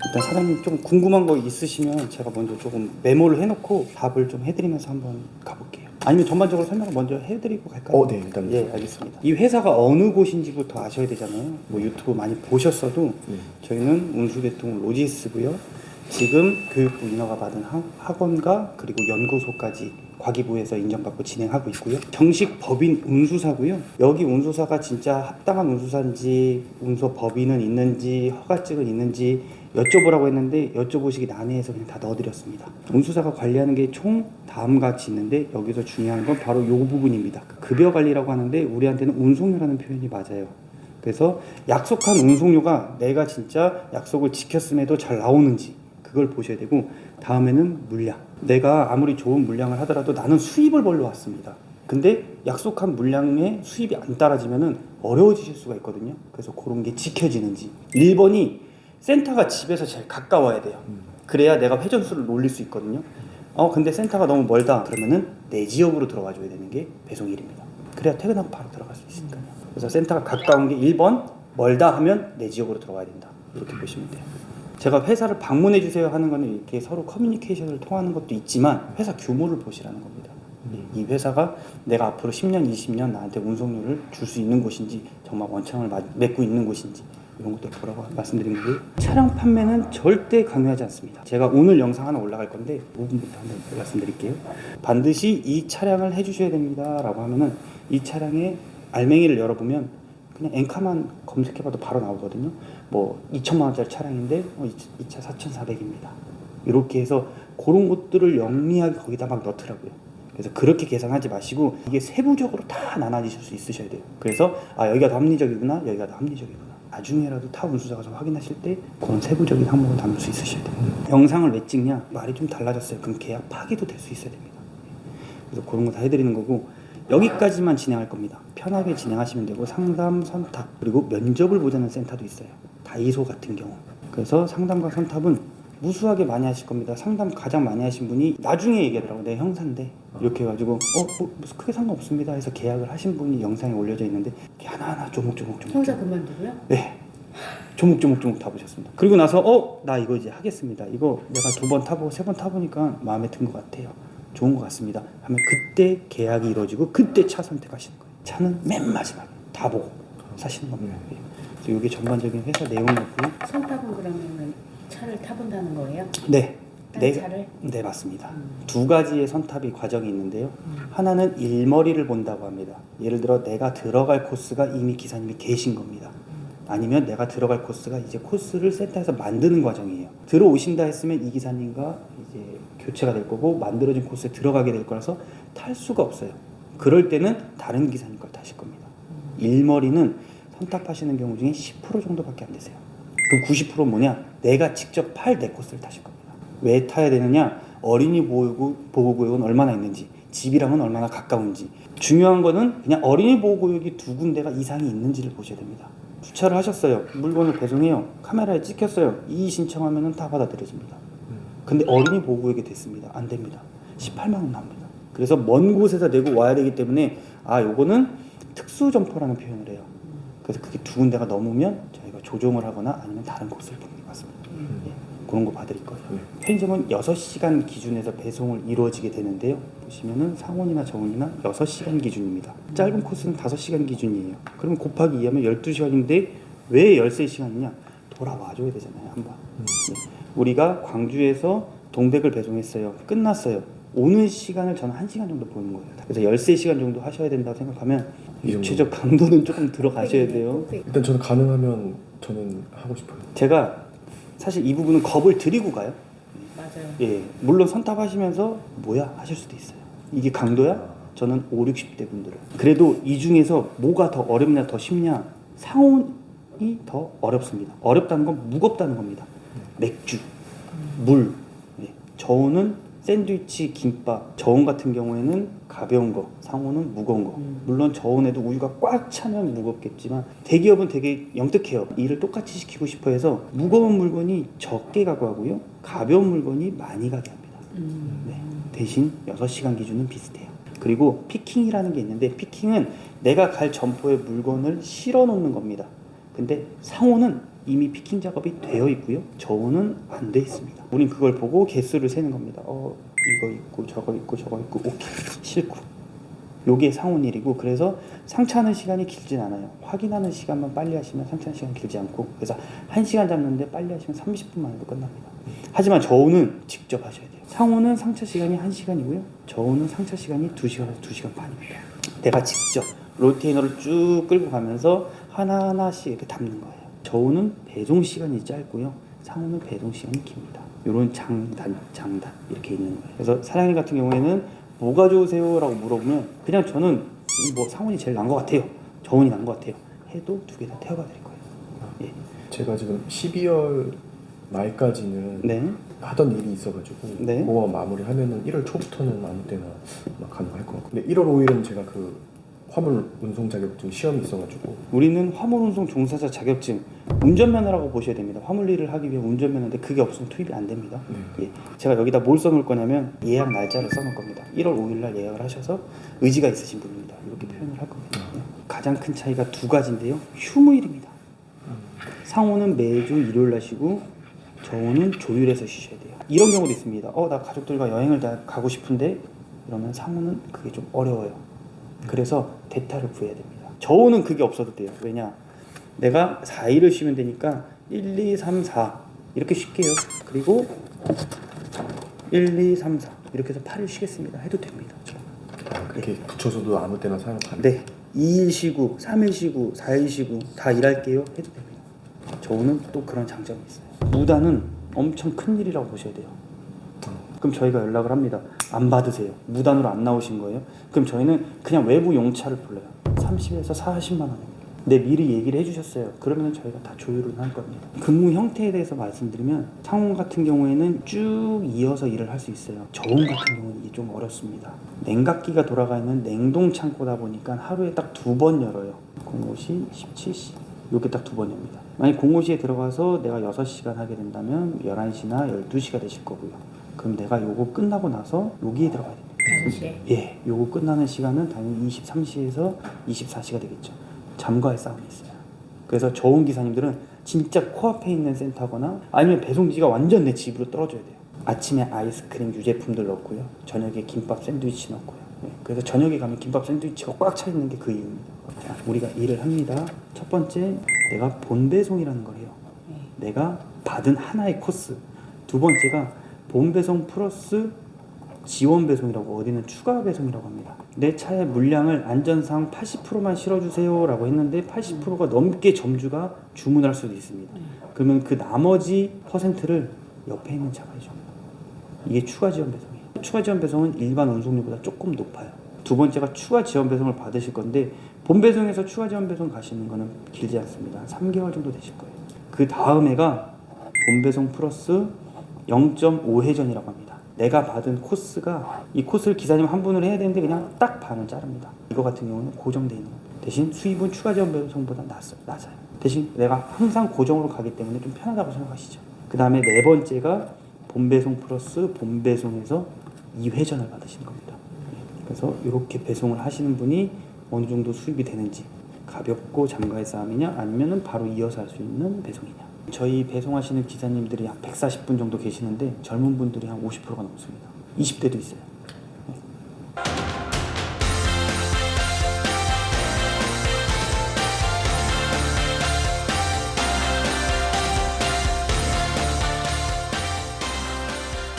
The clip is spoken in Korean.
일단 사장님 좀 궁금한 거 있으시면 제가 먼저 조금 메모를 해놓고 답을 좀 해드리면서 한번 가볼게요. 아니면 전반적으로 설명을 먼저 해드리고 갈까요? 네, 일단. 예, 알겠습니다. 이 회사가 어느 곳인지부터 아셔야 되잖아요. 뭐 유튜브 많이 보셨어도 저희는 운수대통 로지스고요. 지금 교육부 인허가 받은 학원과 그리고 연구소까지 과기부에서 인정받고 진행하고 있고요. 정식 법인 운수사고요. 여기 운수사가 진짜 합당한 운수사인지 운수 법인은 있는지 허가증은 있는지 여쭤보라고 했는데 여쭤보시기 난해해서 그냥 다 넣어드렸습니다. 운수사가 관리하는 게 총 다음과 같이 있는데 여기서 중요한 건 바로 이 부분입니다. 급여 관리라고 하는데 우리한테는 운송료라는 표현이 맞아요. 그래서 약속한 운송료가 내가 진짜 약속을 지켰음에도 잘 나오는지 그걸 보셔야 되고, 다음에는 물량. 내가 아무리 좋은 물량을 하더라도 나는 수입을 벌러 왔습니다. 근데 약속한 물량의 수입이 안 따라지면은 어려워지실 수가 있거든요. 그래서 그런 게 지켜지는지. 1번이 센터가 집에서 제일 가까워야 돼요. 그래야 내가 회전수를 올릴 수 있거든요. 근데 센터가 너무 멀다 그러면은 내 지역으로 들어와 줘야 되는 게 배송일입니다. 그래야 퇴근하고 바로 들어갈 수 있으니까요. 그래서 센터가 가까운 게 1번, 멀다 하면 내 지역으로 들어가야 된다. 이렇게 보시면 돼요. 제가 회사를 방문해 주세요 하는 거는 이렇게 서로 커뮤니케이션을 통하는 것도 있지만 회사 규모를 보시라는 겁니다. 이 회사가 내가 앞으로 10년, 20년 나한테 운송료를 줄 수 있는 곳인지, 정말 원청을 맺고 있는 곳인지, 이런 것들 보라고 말씀드린 거고요. 차량 판매는 절대 강요하지 않습니다. 제가 오늘 영상 하나 올라갈 건데 5분부터 한번 말씀드릴게요. 반드시 이 차량을 해주셔야 됩니다 라고 하면은 이 차량의 알맹이를 열어보면 그냥 엔카만 검색해봐도 바로 나오거든요. 뭐 2천만 원짜리 차량인데 이 차 4,400입니다. 이렇게 해서 그런 것들을 영리하게 거기다 막 넣더라고요. 그래서 그렇게 계산하지 마시고 이게 세부적으로 다 나눠지실 수 있으셔야 돼요. 그래서 여기가 더 합리적이구나, 여기가 더 합리적이구나. 나중에라도 타 운수사 가서 확인하실 때 그런 세부적인 항목을 담을 수 있으셔야 돼요. 영상을 왜 찍냐? 말이 좀 달라졌어요. 그럼 계약 파기도 될 수 있어야 됩니다. 그래서 그런 거 다 해드리는 거고, 여기까지만 진행할 겁니다. 편하게 진행하시면 되고, 상담, 선탑, 그리고 면접을 보자는 센터도 있어요. 다이소 같은 경우. 그래서 상담과 선탑은 무수하게 많이 하실 겁니다. 상담 가장 많이 하신 분이 나중에 얘기하더라고요. 내 형사인데 이렇게 해가지고 무슨 크게 상관없습니다 해서 계약을 하신 분이 영상에 올려져 있는데 하나하나 조목조목 형사 그만두고요? 네, 조목조목 다 보셨습니다. 그리고 나서 나 이거 이제 하겠습니다. 이거 내가 2번 타보고 3번 타보니까 마음에 든 것 같아요. 좋은 것 같습니다 하면 그때 계약이 이루어지고 그때 차 선택하시는 거예요. 차는 맨 마지막에 다 보고 사시는 겁니다. 그래서 이게 전반적인 회사 내용이었고요. 선탑은 그러면 차를 타본다는 거예요? 네. 차를? 네, 맞습니다. 두 가지의 선탑이 과정이 있는데요. 하나는 일머리를 본다고 합니다. 예를 들어 내가 들어갈 코스가 이미 기사님이 계신 겁니다. 아니면 내가 들어갈 코스가 이제 코스를 센터에서 만드는 과정이에요. 들어오신다 했으면 이 기사님과 이제 교체가 될 거고 만들어진 코스에 들어가게 될 거라서 탈 수가 없어요. 그럴 때는 다른 기사님 걸 타실 겁니다. 일머리는 선탑하시는 경우 중에 10% 정도밖에 안 되세요. 그럼 90%는 뭐냐? 내가 직접 팔 내 코스를 타실 겁니다. 왜 타야 되느냐? 어린이 보호구역은 얼마나 있는지, 집이랑은 얼마나 가까운지. 중요한 거는 그냥 어린이 보호구역이 2군데가 이상이 있는지를 보셔야 됩니다. 주차를 하셨어요. 물건을 배송해요. 카메라에 찍혔어요. 이의 신청하면 다 받아들여집니다. 근데 어린이 보호구역이 됐습니다. 안 됩니다. 18만 원 나옵니다. 그래서 먼 곳에서 내고 와야 되기 때문에 요거는 특수 점포라는 표현을 해요. 그래서 그게 2군데가 넘으면 저희가 조정을 하거나 아니면 다른 곳을 보는 게 맞습니다. 그런 거 봐드릴 거예요. 편의점은 6시간 기준에서 배송을 이루어지게 되는데요. 보시면은 상온이나 저온이나 6시간 기준입니다. 짧은 코스는 5시간 기준이에요. 그러면 곱하기 2하면 12시간인데 왜 13시간이냐? 돌아와줘야 되잖아요, 한번. 우리가 광주에서 동백을 배송했어요. 끝났어요. 오는 시간을 저는 1시간 정도 보는 거예요. 그래서 13시간 정도 하셔야 된다고 생각하면 육체적 강도는 조금 들어가셔야 돼요. 일단 저는 가능하면 저는 하고 싶어요. 제가 사실 이 부분은 겁을 드리고 가요. 맞아요. 예, 물론 선탑하시면서 뭐야 하실 수도 있어요. 이게 강도야? 저는 5, 60대 분들은. 그래도 이 중에서 뭐가 더 어렵냐 더 쉽냐? 상온이 더 어렵습니다. 어렵다는 건 무겁다는 겁니다. 맥주, 물, 저온은 샌드위치, 김밥, 저온 같은 경우에는 가벼운 거, 상온은 무거운 거. 물론 저온에도 우유가 꽉 차면 무겁겠지만 대기업은 되게 영특해요. 일을 똑같이 시키고 싶어 해서 무거운 물건이 적게 가고 하고요. 가벼운 물건이 많이 가게 합니다. 대신 6시간 기준은 비슷해요. 그리고 피킹이라는 게 있는데 피킹은 내가 갈 점포에 물건을 실어 놓는 겁니다. 근데 상호는 이미 피킹 작업이 되어 있고요. 저온은 안 돼 있습니다. 우린 그걸 보고 개수를 세는 겁니다. 이거 있고 저거 있고 저거 있고 오케이 싫고. 요게 상온일이고 그래서 상차하는 시간이 길진 않아요. 확인하는 시간만 빨리 하시면 상차하는 시간 길지 않고 그래서 1시간 잡는데 빨리 하시면 30분 만에도 끝납니다. 하지만 저온은 직접 하셔야 돼요. 상온은 상차 시간이 1시간이고요. 저온은 상차 시간이 2시간에서 2시간 반입니다. 내가 직접 로테이너를 쭉 끌고 가면서 하나하나씩 이렇게 담는 거예요. 저온은 배송 시간이 짧고요. 상온은 배송 시간이 깁니다. 요런 장단 이렇게 있는 거예요. 그래서 사장님 같은 경우에는 뭐가 좋으세요? 라고 물어보면 그냥 저는 뭐 상온이 제일 나은 것 같아요. 저온이 나은 것 같아요. 해도 두 개 다 태워가 드릴 거예요. 예. 제가 지금 12월 말까지는 네. 하던 일이 있어가지고 네. 그거 마무리하면은 1월 초부터는 아무 때나 막 가능할 것 같고 근데 1월 5일은 제가 그 화물 운송 자격증 시험이 있어가지고 우리는 화물 운송 종사자 자격증 운전면허라고 보셔야 됩니다. 화물 일을 하기 위해 운전면허인데 그게 없으면 투입이 안 됩니다. 예. 제가 여기다 뭘 써놓을 거냐면 예약 날짜를 써놓을 겁니다. 1월 5일 날 예약을 하셔서 의지가 있으신 분입니다. 이렇게 표현을 할 겁니다. 예. 가장 큰 차이가 두 가지인데요. 휴무일입니다. 상호는 매주 일요일 날 쉬고 저호는 조율해서 쉬셔야 돼요. 이런 경우도 있습니다. 나 가족들과 여행을 다 가고 싶은데 그러면 상호는 그게 좀 어려워요. 그래서 대타를 구해야 됩니다. 저호는 그게 없어도 돼요. 왜냐? 내가 4일을 쉬면 되니까 1, 2, 3, 4 이렇게 쉴게요. 그리고 1, 2, 3, 4 이렇게 해서 8일 쉬겠습니다. 해도 됩니다. 그렇게 붙여서도 아무 때나 사용 가능. 네. 2일 쉬고 3일 쉬고 4일 쉬고 다 일할게요. 해도 됩니다. 저호는 또 그런 장점이 있어요. 무단은 엄청 큰 일이라고 보셔야 돼요. 그럼 저희가 연락을 합니다. 안 받으세요. 무단으로 안 나오신 거예요. 그럼 저희는 그냥 외부 용차를 불러요. 30에서 40만 원입니다. 네, 미리 얘기를 해주셨어요. 그러면 저희가 다 조율을 할 겁니다. 근무 형태에 대해서 말씀드리면 상온 같은 경우에는 쭉 이어서 일을 할 수 있어요. 저온 같은 경우는 이게 좀 어렵습니다. 냉각기가 돌아가 있는 냉동 창고다 보니까 하루에 딱 2번 열어요. 05시, 17시 이렇게 딱 2번 엽니다. 만약 05시에 들어가서 내가 6시간 하게 된다면 11시나 12시가 되실 거고요. 그럼 내가 요거 끝나고 나서 여기에 들어가야 됩니다. 5시에? 예, 요거 끝나는 시간은 당연히 23시에서 24시가 되겠죠. 잠과의 싸움이 있어요. 그래서 저온 기사님들은 진짜 코앞에 있는 센터거나 아니면 배송지가 완전 내 집으로 떨어져야 돼요. 아침에 아이스크림 유제품들 넣고요. 저녁에 김밥 샌드위치 넣고요. 네, 그래서 저녁에 가면 김밥 샌드위치가 꽉 차 있는 게 그 이유입니다. 자, 우리가 일을 합니다. 첫 번째, 내가 본배송이라는 걸 해요. 내가 받은 하나의 코스. 두 번째가 본배송 플러스 지원 배송이라고, 어디는 추가 배송이라고 합니다. 내 차의 물량을 안전상 80%만 실어주세요 라고 했는데 80%가 넘게 점주가 주문할 수도 있습니다. 그러면 그 나머지 퍼센트를 옆에 있는 차가 해줍니다. 이게 추가 지원 배송이에요. 추가 지원 배송은 일반 운송료보다 조금 높아요. 두 번째가 추가 지원 배송을 받으실 건데 본 배송에서 추가 지원 배송 가시는 거는 길지 않습니다. 3개월 정도 되실 거예요. 그 다음 해가 본 배송 플러스 0.5회전이라고 합니다. 내가 받은 코스가 이 코스를 기사님 한 분을 해야 되는데 그냥 딱 반을 자릅니다. 이거 같은 경우는 고정되어 있는 겁니다. 대신 수입은 추가 지원 배송보다 낮아요. 대신 내가 항상 고정으로 가기 때문에 좀 편하다고 생각하시죠. 그 다음에 네 번째가 본배송 플러스 본배송에서 2회전을 받으시는 겁니다. 그래서 이렇게 배송을 하시는 분이 어느 정도 수입이 되는지, 가볍고 잠가의 싸움이냐 아니면 바로 이어서 할 수 있는 배송이냐. 저희 배송하시는 기사님들이 한 140분 정도 계시는데 젊은 분들이 한 50%가 넘습니다. 20대도 있어요.